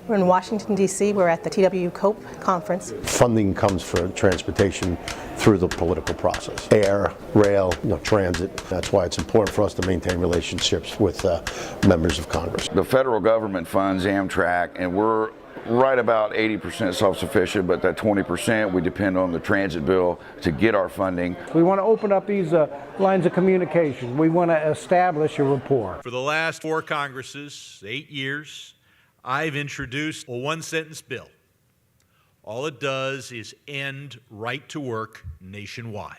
We're in Washington, D.C. We're at the TWU-COPE conference. Funding comes for transportation through the political process. Air, rail, transit. That's why it's important for us to maintain relationships with members of Congress. The federal government funds Amtrak, and we're right about 80% self-sufficient, but that 20% we depend on the transit bill to get our funding. We want to open up these lines of communication. We want to establish a rapport. For the last 4 Congresses, 8 years, I've introduced a one-sentence bill. All it does is end right to work nationwide.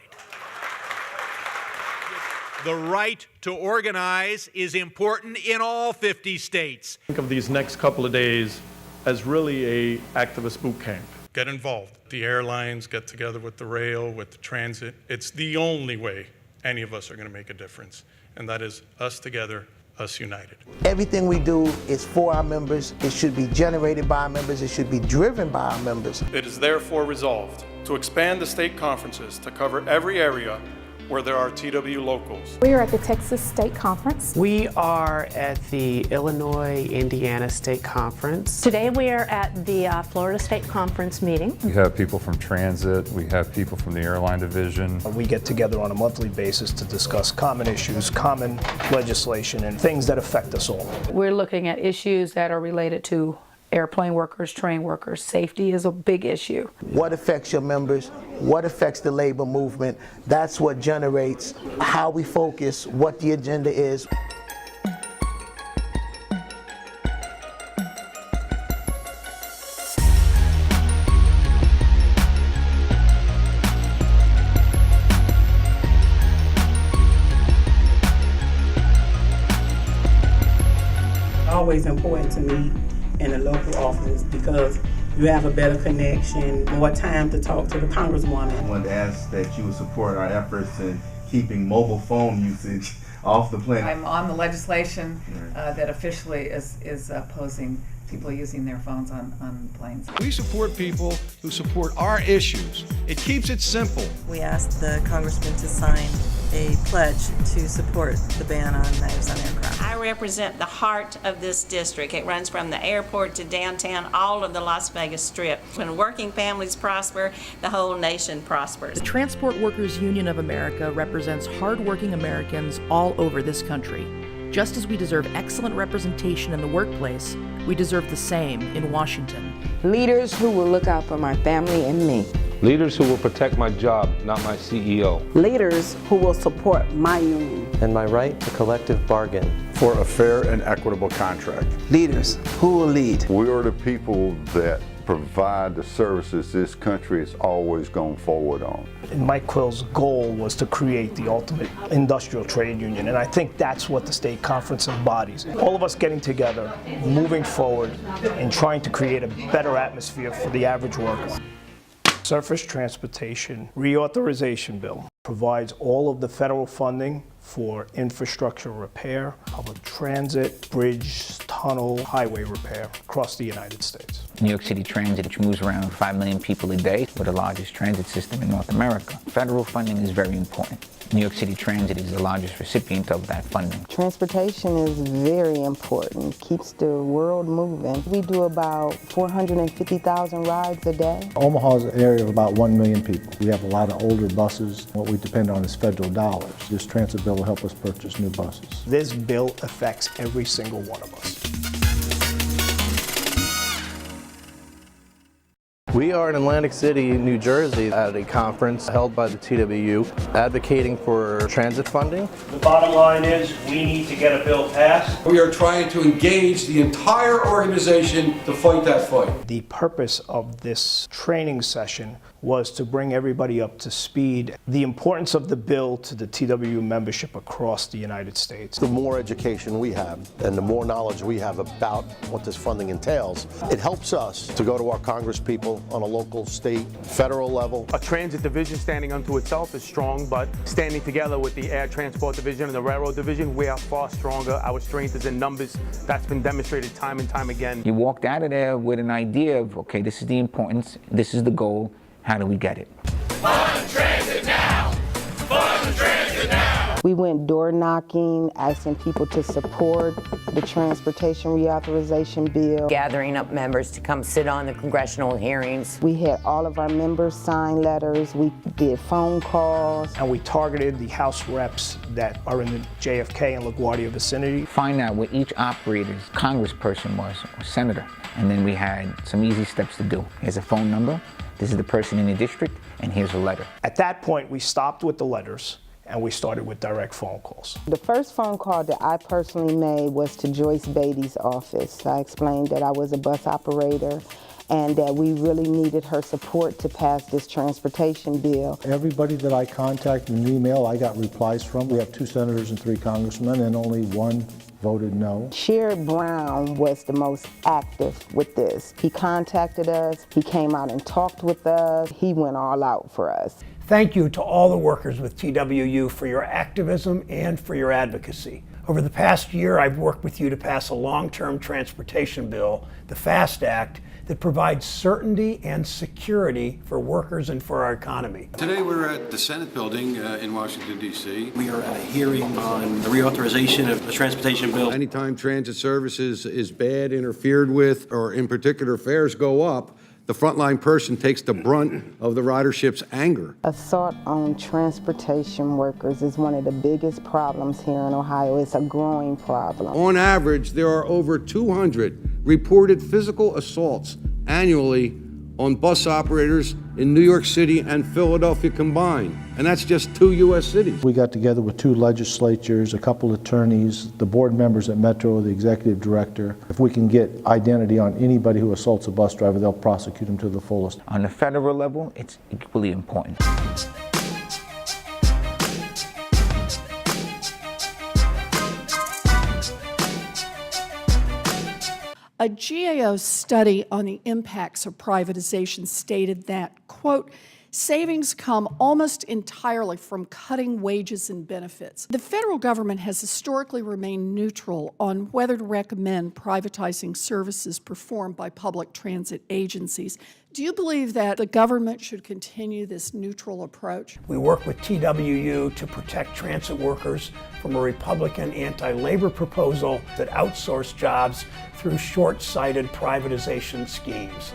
The right to organize is important in all 50 states. Think of these next couple of days as really a activist boot camp. Get involved. The airlines get together with the rail, with the transit. It's the only way any of us are going to make a difference, and that is us together, us united. Everything we do is for our members. It should be generated by our members. It should be driven by our members. It is therefore resolved to expand the state conferences to cover every area where there are TW locals. We are at the Texas State Conference. We are at the Illinois-Indiana State Conference. Today we are at the Florida State Conference meeting. We have people from transit, we have people from the airline division. We get together on a monthly basis to discuss common issues, common legislation, and things that affect us all. We're looking at issues that are related to airplane workers, train workers. Safety is a big issue. What affects your members? What affects the labor movement? That's what generates how we focus, what the agenda is. Always important to me in a local office because you have a better connection, more time to talk to the Congresswoman. I wanted to ask that you would support our efforts in keeping mobile phone usage off the planet. I'm on the legislation that officially is opposing people using their phones on planes. We support people who support our issues. It keeps it simple. We asked the congressman to sign a pledge to support the ban on knives on aircraft. I represent the heart of this district. It runs from the airport to downtown, all of the Las Vegas Strip. When working families prosper, the whole nation prospers. The Transport Workers Union of America represents hardworking Americans all over this country. Just as we deserve excellent representation in the workplace, we deserve the same in Washington. Leaders who will look out for my family and me. Leaders who will protect my job, not my CEO. Leaders who will support my union. And my right to collective bargain. For a fair and equitable contract. Leaders who will lead. We are the people that provide the services this country is always going forward on. And Mike Quill's goal was to create the ultimate industrial trade union, and I think that's what the state conference embodies. All of us getting together, moving forward, and trying to create a better atmosphere for the average worker. Surface Transportation Reauthorization Bill provides all of the federal funding for infrastructure repair, public transit, bridge, tunnel, highway repair across the United States. New York City Transit, which moves around 5 million people a day, we're the largest transit system in North America. Federal funding is very important. New York City Transit is the largest recipient of that funding. Transportation is very important, keeps the world moving. We do about 450,000 rides a day. Omaha is an area of about 1 million people. We have a lot of older buses. What we depend on is federal dollars. This transit bill will help us purchase new buses. This bill affects every single one of us. We are in Atlantic City, New Jersey at a conference held by the TWU advocating for transit funding. The bottom line is we need to get a bill passed. We are trying to engage the entire organization to fight that fight. The purpose of this training session was to bring everybody up to speed. The importance of the bill to the TWU membership across the United States. The more education we have and the more knowledge we have about what this funding entails, it helps us to go to our congresspeople on a local, state, federal level. A transit division standing unto itself is strong, but standing together with the air transport division and the railroad division, we are far stronger. Our strength is in numbers. That's been demonstrated time and time again. You walked out of there with an idea of, okay, this is the importance, this is the goal, how do we get it? Fund transit now! Fund transit now! We went door knocking, asking people to support the transportation reauthorization bill. Gathering up members to come sit on the congressional hearings. We had all of our members sign letters. We did phone calls. And we targeted the House reps that are in the JFK and LaGuardia vicinity. Find out where each operator's congressperson was, or senator. And then we had some easy steps to do. Here's a phone number, this is the person in the district, and here's a letter. At that point, we stopped with the letters and we started with direct phone calls. The first phone call that I personally made was to Joyce Beatty's office. I explained that I was a bus operator and that we really needed her support to pass this transportation bill. Everybody that I contacted in an email, I got replies from. We have 2 senators and 3 congressmen, and only 1 voted no. Sherrod Brown was the most active with this. He contacted us, he came out and talked with us, he went all out for us. Thank you to all the workers with TWU for your activism and for your advocacy. Over the past year, I've worked with you to pass a long-term transportation bill, the FAST Act, that provides certainty and security for workers and for our economy. Today we're at the Senate building in Washington, D.C. We are at a hearing on the reauthorization of the transportation bill. Anytime transit services is bad, interfered with, or in particular fares go up, the frontline person takes the brunt of the ridership's anger. Assault on transportation workers is one of the biggest problems here in Ohio. It's a growing problem. On average, there are over 200 reported physical assaults annually on bus operators in New York City and Philadelphia combined. And that's just 2 U.S. cities. We got together with 2 legislatures, a couple attorneys, the board members at Metro, the executive director. If we can get identity on anybody who assaults a bus driver, they'll prosecute them to the fullest. On the federal level, it's equally important. A GAO study on the impacts of privatization stated that, quote, savings come almost entirely from cutting wages and benefits. The federal government has historically remained neutral on whether to recommend privatizing services performed by public transit agencies. Do you believe that the government should continue this neutral approach? We work with TWU to protect transit workers from a Republican anti-labor proposal that outsource jobs through short-sighted privatization schemes.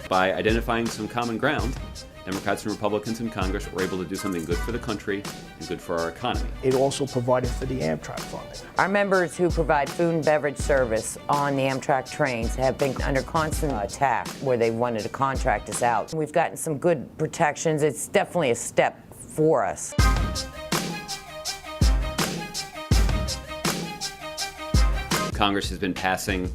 By identifying some common ground, Democrats and Republicans in Congress were able to do something good for the country and good for our economy. It also provided for the Amtrak funding. Our members who provide food and beverage service on the Amtrak trains have been under constant attack where they wanted to contract us out. We've gotten some good protections. It's definitely a step for us. Congress has been passing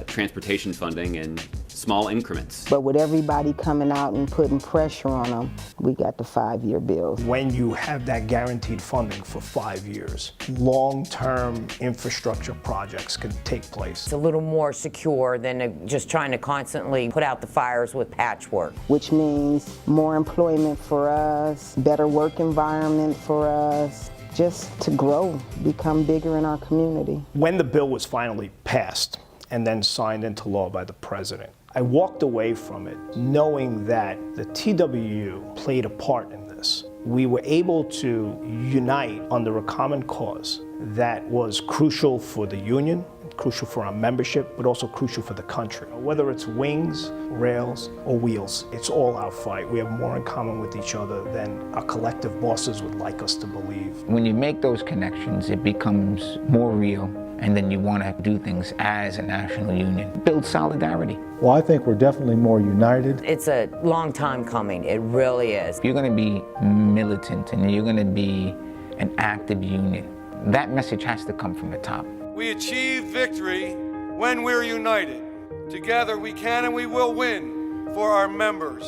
transportation funding in small increments. But with everybody coming out and putting pressure on them, we got the 5-year bill. When you have that guaranteed funding for 5 years, long-term infrastructure projects can take place. It's a little more secure than just trying to constantly put out the fires with patchwork. Which means more employment for us, better work environment for us, just to grow, become bigger in our community. When the bill was finally passed and then signed into law by the president, I walked away from it knowing that the TWU played a part in this. We were able to unite under a common cause that was crucial for the union, crucial for our membership, but also crucial for the country. Whether it's wings, rails, or wheels, it's all our fight. We have more in common with each other than our collective bosses would like us to believe. When you make those connections, it becomes more real, and then you want to do things as a national union. Build solidarity. Well, I think we're definitely more united. It's a long time coming. It really is. If you're going to be militant and you're going to be an active union, that message has to come from the top. We achieve victory when we're united. Together we can and we will win for our members.